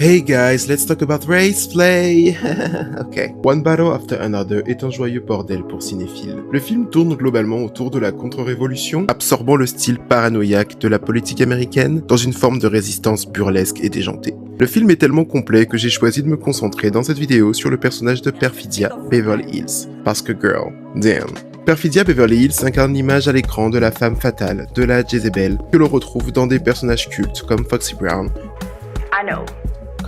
Hey guys, let's talk about race play. Ok. One Battle After Another est un joyeux bordel pour cinéphiles. Le film tourne globalement autour de la contre-révolution, absorbant le style paranoïaque de la politique américaine dans une forme de résistance burlesque et déjantée. Le film est tellement complet que j'ai choisi de me concentrer dans cette vidéo sur le personnage de Perfidia Beverly Hills. Parce que girl, damn. Perfidia Beverly Hills incarne l'image à l'écran de la femme fatale, de la Jezebel, que l'on retrouve dans des personnages cultes comme Foxy Brown,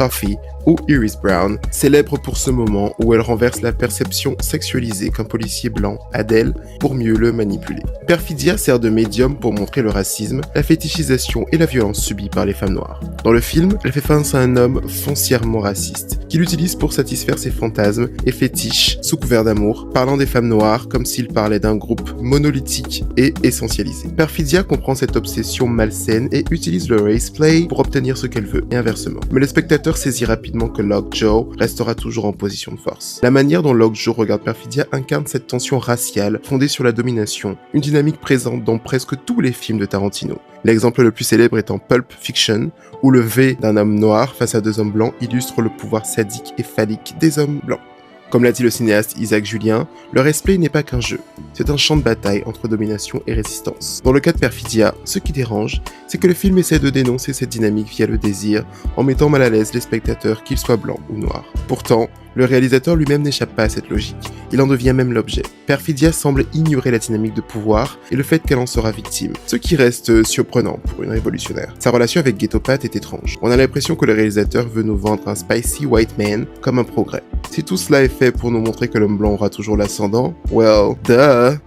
Coffee ou Iris Brown, célèbre pour ce moment où elle renverse la perception sexualisée qu'un policier blanc a d'elle pour mieux le manipuler. Perfidia sert de médium pour montrer le racisme, la fétichisation et la violence subie par les femmes noires. Dans le film, elle fait face à un homme foncièrement raciste, qui l'utilise pour satisfaire ses fantasmes et fétiches sous couvert d'amour, parlant des femmes noires comme s'il parlait d'un groupe monolithique et essentialisé. Perfidia comprend cette obsession malsaine et utilise le race play pour obtenir ce qu'elle veut, et inversement. Mais le spectateur saisit rapidement que Lockjaw restera toujours en position de force. La manière dont Lockjaw regarde Perfidia incarne cette tension raciale fondée sur la domination, une dynamique présente dans presque tous les films de Tarantino. L'exemple le plus célèbre étant Pulp Fiction, où le V d'un homme noir face à deux hommes blancs illustre le pouvoir sadique et phallique des hommes blancs. Comme l'a dit le cinéaste Isaac Julien, le race play n'est pas qu'un jeu, c'est un champ de bataille entre domination et résistance. Dans le cas de Perfidia, ce qui dérange, c'est que le film essaie de dénoncer cette dynamique via le désir, en mettant mal à l'aise les spectateurs, qu'ils soient blancs ou noirs. Pourtant, le réalisateur lui-même n'échappe pas à cette logique, il en devient même l'objet. Perfidia semble ignorer la dynamique de pouvoir et le fait qu'elle en sera victime, ce qui reste surprenant pour une révolutionnaire. Sa relation avec Ghetto Pat est étrange. On a l'impression que le réalisateur veut nous vendre un spicy white man comme un progrès. Si tout cela est fait pour nous montrer que l'homme blanc aura toujours l'ascendant, well, duh.